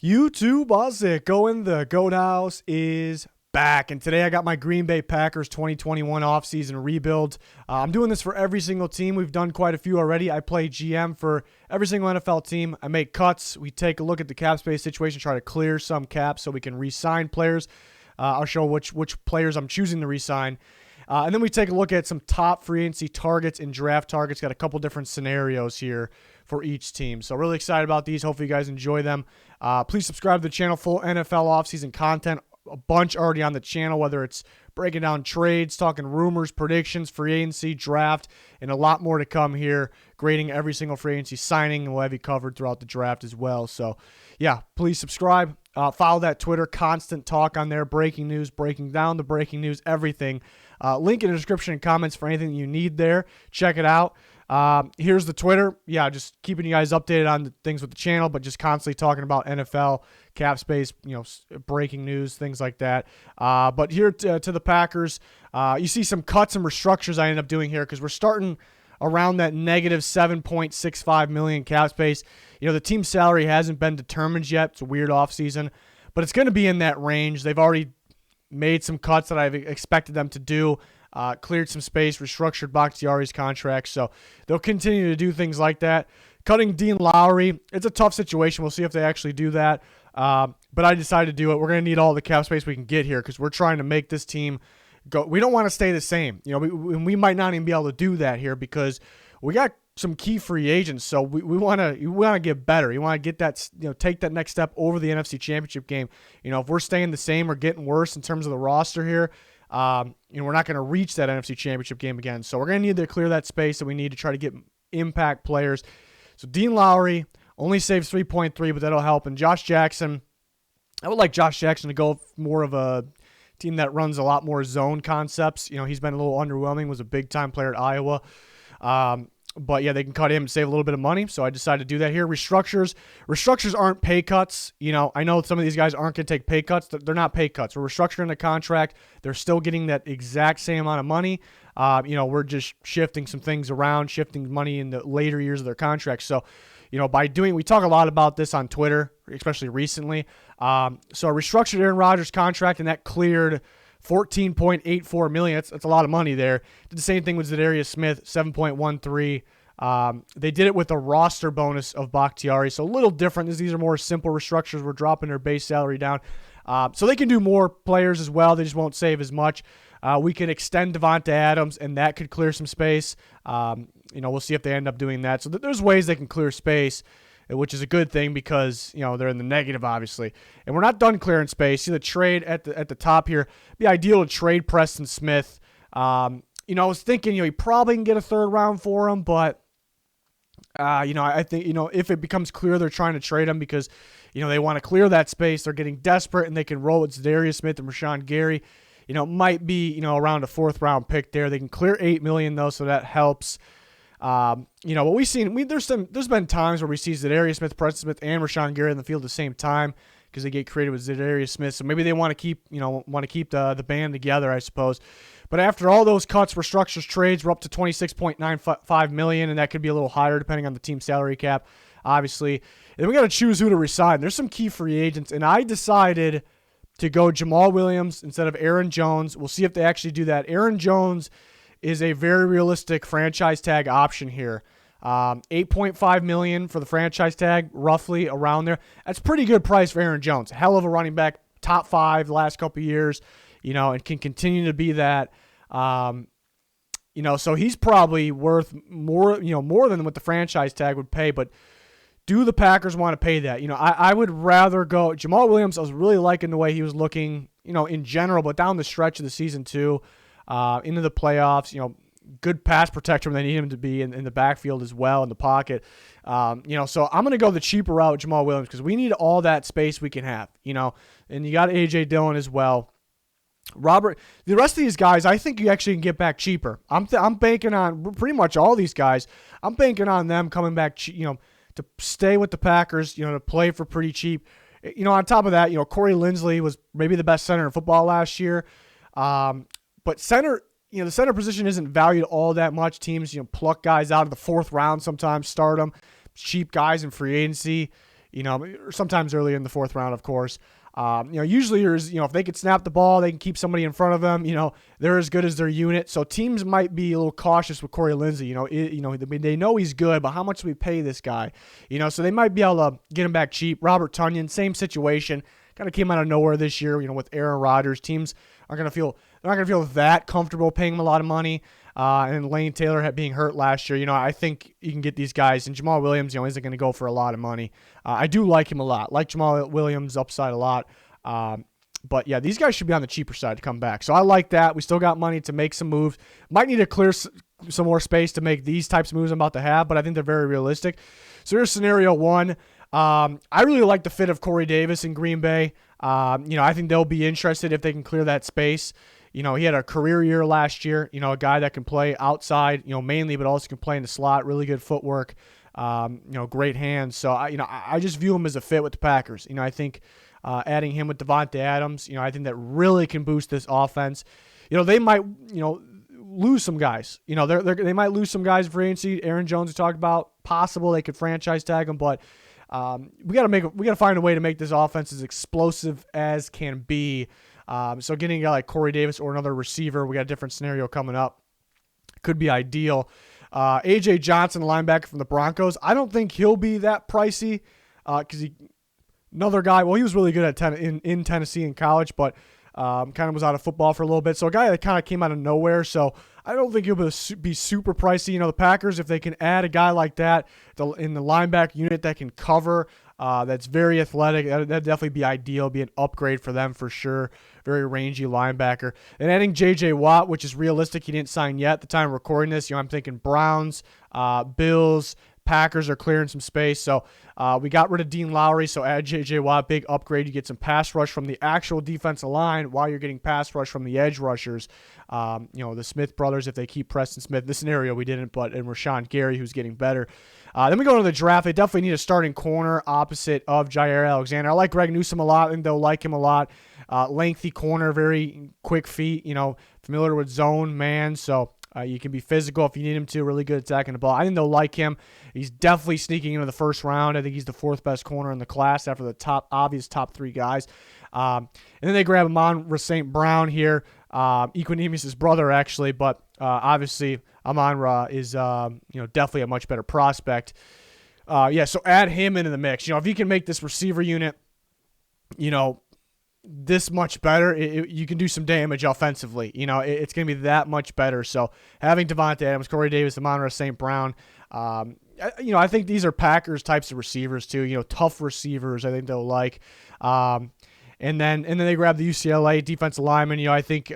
YouTube, how's it going? The Goat House is back, and today I got my Green Bay Packers 2021 offseason rebuild. I'm doing this for every single team. We've done quite a few already. I play GM for every single NFL team. I make cuts. We take a look at the cap space situation, try to clear some caps so we can re-sign players. I'll show which players I'm choosing to re-sign. And then we take a look at some top free agency targets and draft targets. Got a couple different scenarios here for each team. So really excited about these. Hopefully you guys enjoy them. Please subscribe to the channel. Full NFL offseason content. A bunch already on the channel, whether it's breaking down trades, talking rumors, predictions, free agency, draft, and a lot more to come here. Grading every single free agency signing, and we'll have you covered throughout the draft as well. So, yeah, please subscribe. Follow that Twitter. Constant talk on there. Breaking news, breaking down the breaking news, everything. Link in the description and comments for anything you need there. Check it out. Here's the Twitter. Yeah, just keeping you guys updated on the things with the channel, but just constantly talking about NFL, cap space, breaking news, things like that. But here to the Packers, you see some cuts and restructures I ended up doing here because we're starting around that negative $7.65 million cap space. The team salary hasn't been determined yet. It's a weird offseason, but it's going to be in that range. They've already made some cuts that I've expected them to do. Cleared some space, restructured Bakhtiari's contract, so they'll continue to do things like that. Cutting Dean Lowry, it's a tough situation. We'll see if they actually do that, but I decided to do it. We're going to need all the cap space we can get here because we're trying to make this team go. We don't want to stay the same. We might not even be able to do that here because we got some key free agents, so we want to get better. You want to get that, take that next step over the NFC Championship game. If we're staying the same or getting worse in terms of the roster here, we're not going to reach that NFC Championship game again. So we're going to need to clear that space that we need to try to get impact players. So Dean Lowry only saves 3.3, but that'll help. And Josh Jackson, I would like Josh Jackson to go more of a team that runs a lot more zone concepts. He's been a little underwhelming, was a big-time player at Iowa. But yeah, they can cut him and save a little bit of money. So I decided to do that here. Restructures aren't pay cuts. I know some of these guys aren't going to take pay cuts. They're not pay cuts. We're restructuring the contract. They're still getting that exact same amount of money. We're just shifting some things around, shifting money in the later years of their contracts. So, we talk a lot about this on Twitter, especially recently. So I restructured Aaron Rodgers' contract, and that cleared $14.84 million. That's a lot of money there. Did the same thing with Zadarius Smith, $7.13. They did it with a roster bonus of Bakhtiari, so a little different. These are more simple restructures. We're dropping their base salary down. So they can do more players as well. They just won't save as much. We can extend Devonta Adams, and that could clear some space. We'll see if they end up doing that. So there's ways they can clear space, which is a good thing because, they're in the negative, obviously. And we're not done clearing space. See the trade at the top here. It'd be ideal to trade Preston Smith. I was thinking, he probably can get a third round for him, but, I think, if it becomes clear they're trying to trade him because, they want to clear that space, they're getting desperate, and they can roll with Zadarius Smith and Rashawn Gary. It might be, around a fourth round pick there. They can clear $8 million, though, so that helps. What we've seen, there's been times where we see Zadarius Smith, Preston Smith, and Rashawn Gary in the field at the same time because they get creative with Zadarius Smith. So maybe they want to keep the band together, I suppose. But after all those cuts, restructures, trades, we're up to $26.95 million, and that could be a little higher depending on the team salary cap, obviously. And then we got to choose who to resign. There's some key free agents, and I decided to go Jamal Williams instead of Aaron Jones. We'll see if they actually do that. Aaron Jones is a very realistic franchise tag option here. $8.5 million for the franchise tag, roughly around there. That's pretty good price for Aaron Jones. Hell of a running back, top 5 the last couple of years, and can continue to be that. So he's probably worth more than what the franchise tag would pay. But do the Packers want to pay that? I would rather go Jamal Williams. I was really liking the way he was looking, in general, but down the stretch of the season too. Into the playoffs, good pass protector when they need him to be in the backfield as well, in the pocket. So I'm going to go the cheaper route with Jamal Williams because we need all that space we can have, and you got A.J. Dillon as well. Robert, the rest of these guys, I think you actually can get back cheaper. I'm banking on pretty much all these guys. I'm banking on them coming back, to stay with the Packers, to play for pretty cheap. On top of that, Corey Linsley was maybe the best center in football last year. But center, the center position isn't valued all that much. Teams, pluck guys out of the fourth round sometimes, start them. Cheap guys in free agency. or sometimes early in the 4th round, of course. Usually if they could snap the ball, they can keep somebody in front of them. They're as good as their unit. So teams might be a little cautious with Corey Linsley. They know he's good, but how much do we pay this guy? So they might be able to get him back cheap. Robert Tonyan, same situation. Kind of came out of nowhere this year, with Aaron Rodgers. Teams they're not going to feel that comfortable paying him a lot of money. And Lane Taylor being hurt last year, I think you can get these guys. And Jamal Williams, isn't going to go for a lot of money. I do like him a lot. Like Jamal Williams' upside a lot. But yeah, these guys should be on the cheaper side to come back. So I like that. We still got money to make some moves. Might need to clear some more space to make these types of moves I'm about to have, but I think they're very realistic. So here's scenario 1. I really like the fit of Corey Davis in Green Bay. I think they'll be interested if they can clear that space. He had a career year last year, a guy that can play outside, mainly, but also can play in the slot, really good footwork, great hands. So, I just view him as a fit with the Packers. I think adding him with Devontae Adams, I think that really can boost this offense. They might, lose some guys. They might lose some guys in free agency. Aaron Jones we talked about, possible they could franchise tag him, but we got to find a way to make this offense as explosive as can be. So getting a guy like Corey Davis or another receiver, we got a different scenario coming up, could be ideal. A.J. Johnson, linebacker from the Broncos, I don't think he'll be that pricey because another guy. Well, he was really good in Tennessee in college, but kind of was out of football for a little bit. So a guy that kind of came out of nowhere. So I don't think he'll be super pricey. The Packers, if they can add a guy like that in the linebacker unit that can cover, that's very athletic, that'd definitely be ideal, be an upgrade for them for sure. Very rangy linebacker. And adding J.J. Watt, which is realistic, he didn't sign yet at the time of recording this. I'm thinking Browns, Bills, Packers are clearing some space. So we got rid of Dean Lowry, so add J.J. Watt, big upgrade. You get some pass rush from the actual defensive line while you're getting pass rush from the edge rushers. The Smith brothers, if they keep Preston Smith. This scenario we didn't, but in Rashawn Gary, who's getting better. Then we go to the draft. They definitely need a starting corner opposite of Jair Alexander. I like Greg Newsome a lot, and they'll like him a lot. Lengthy corner, very quick feet, familiar with zone, man. So you can be physical if you need him to, really good attacking the ball. I think they'll like him. He's definitely sneaking into the first round. I think he's the 4th best corner in the class after the obvious top 3 guys. And then they grab Amon-Ra St. Brown here. Equanimeous' brother, actually, but obviously Amon-Ra is definitely a much better prospect. So add him into the mix. If you can make this receiver unit, this much better, you can do some damage offensively. It's going to be that much better. So having Devontae Adams, Corey Davis, Amon-Ra St. Brown, I think these are Packers types of receivers too. Tough receivers. I think they'll like. And then they grab the UCLA defensive lineman. I think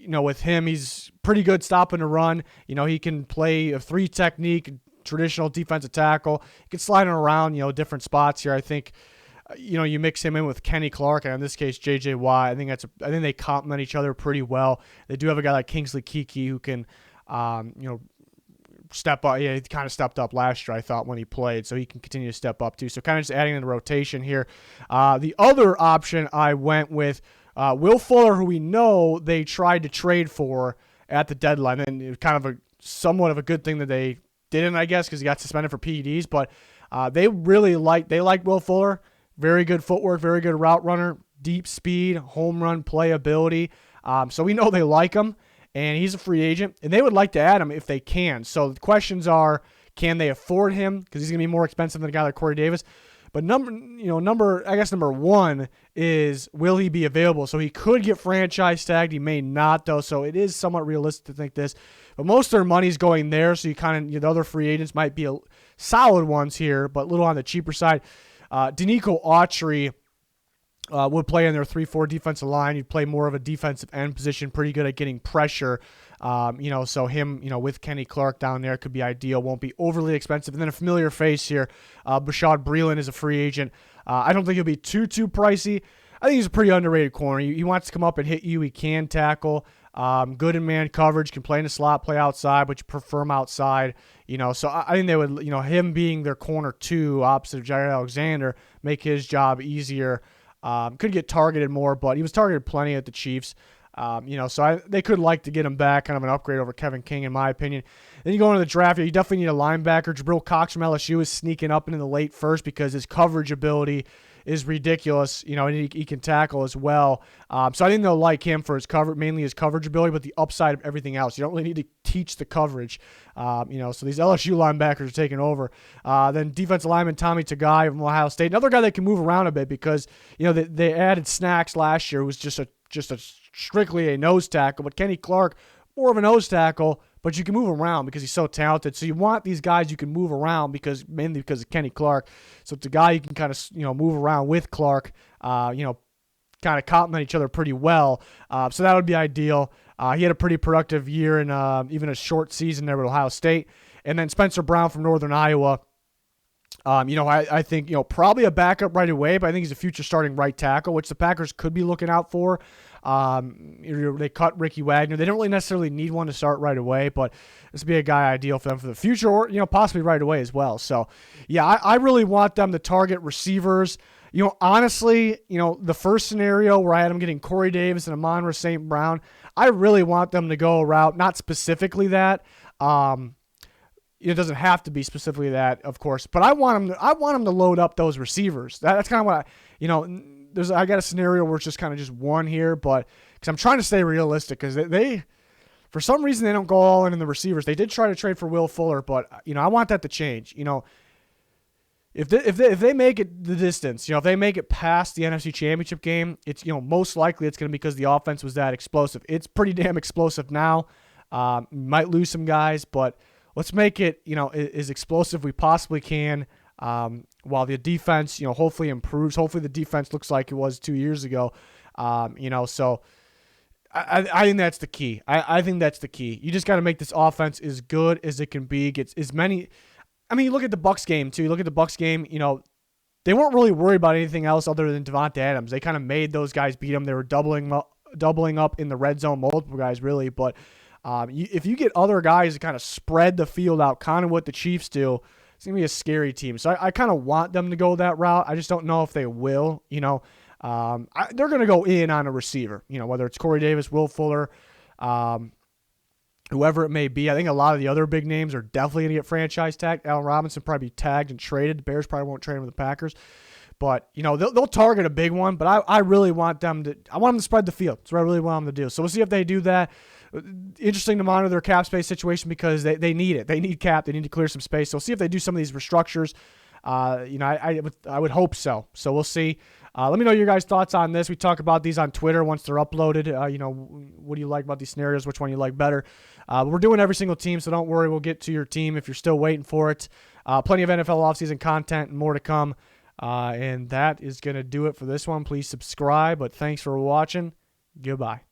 with him, he's pretty good stopping the run. He can play a 3 technique, traditional defensive tackle. He can slide him around, different spots here. I think. You mix him in with Kenny Clark, and in this case, J.J. Watt. I think they complement each other pretty well. They do have a guy like Kingsley Keke who can, step up. Yeah, he kind of stepped up last year, I thought, when he played, so he can continue to step up too. So kind of just adding in the rotation here. The other option I went with Will Fuller, who we know they tried to trade for at the deadline, and it was kind of somewhat of a good thing that they didn't, I guess, because he got suspended for PEDs. But they like Will Fuller. Very good footwork, very good route runner, deep speed, home run playability. So we know they like him, and he's a free agent, and they would like to add him if they can. So the questions are, can they afford him? Because he's going to be more expensive than a guy like Corey Davis. But number one is, will he be available? So he could get franchise tagged. He may not, though. So it is somewhat realistic to think this. But most of their money's going there. So you kind of, the other free agents might be solid ones here, but a little on the cheaper side. Danico Autry would play in their 3-4 defensive line. He'd play more of a defensive end position, pretty good at getting pressure. So him, with Kenny Clark down there could be ideal. Won't be overly expensive. And then a familiar face here, Bashad Breeland is a free agent. I don't think he'll be too pricey. I think he's a pretty underrated corner. He wants to come up and hit you. He can tackle. Good in man coverage, can play in the slot, play outside, but you prefer him outside. So I think they would, him being their corner 2 opposite of Jair Alexander, make his job easier. Could get targeted more, but he was targeted plenty at the Chiefs. So they could like to get him back, kind of an upgrade over Kevin King, in my opinion. Then you go into the draft, you definitely need a linebacker. Jabril Cox from LSU is sneaking up into the late first because his coverage ability is ridiculous, and he can tackle as well. So I think they'll like him for mainly his coverage ability, but the upside of everything else. You don't really need to teach the coverage, so these LSU linebackers are taking over. Then defensive lineman Tommy Tagai from Ohio State, another guy that can move around a bit because, they added Snacks last year, who was just a strictly a nose tackle, but Kenny Clark, more of a nose tackle, but you can move him around because he's so talented. So you want these guys you can move around mainly because of Kenny Clark. So it's a guy you can kind of move around with Clark, kind of complement each other pretty well. So that would be ideal. He had a pretty productive year and even a short season there with Ohio State. And then Spencer Brown from Northern Iowa. I think, probably a backup right away, but I think he's a future starting right tackle, which the Packers could be looking out for. They cut Ricky Wagner. They don't really necessarily need one to start right away, but this would be a guy ideal for them for the future or, possibly right away as well. So, yeah, I really want them to target receivers. Honestly, the first scenario where I had them getting Corey Davis and Amon-Ra St. Brown, I really want them to go a route, not specifically that. It doesn't have to be specifically that, of course, but I want them to load up those receivers. That's kind of what I got a scenario where it's just kind of just one here, but because I'm trying to stay realistic, because they for some reason they don't go all in the receivers. They did try to trade for Will Fuller, but I want that to change. If they make it the distance, if they make it past the NFC Championship game, it's most likely it's going to be because the offense was that explosive. It's pretty damn explosive now. Might lose some guys, but let's make it, as explosive we possibly can, while the defense, hopefully improves. Hopefully the defense looks like it was 2 years ago. So I think that's the key. I think that's the key. You just got to make this offense as good as it can be. Gets as many. I mean, you look at the Bucs game too. You look at the Bucs game. They weren't really worried about anything else other than Devontae Adams. They kind of made those guys beat them. They were doubling up in the red zone, multiple guys really, but. If you get other guys to kind of spread the field out, kind of what the Chiefs do, it's going to be a scary team. So I kind of want them to go that route. I just don't know if they will. They're going to go in on a receiver, whether it's Corey Davis, Will Fuller, whoever it may be. I think a lot of the other big names are definitely going to get franchise tagged. Allen Robinson probably be tagged and traded. The Bears probably won't trade him with the Packers. But, they'll target a big one. But I really want them to – I want them to spread the field. That's what I really want them to do. So we'll see if they do that. Interesting to monitor their cap space situation because they need it. They need cap. They need to clear some space. So we'll see if they do some of these restructures. I would hope so. So we'll see. Let me know your guys' thoughts on this. We talk about these on Twitter once they're uploaded. What do you like about these scenarios? Which one you like better? We're doing every single team, so don't worry. We'll get to your team if you're still waiting for it. Plenty of NFL offseason content and more to come. And that is going to do it for this one. Please subscribe. But thanks for watching. Goodbye.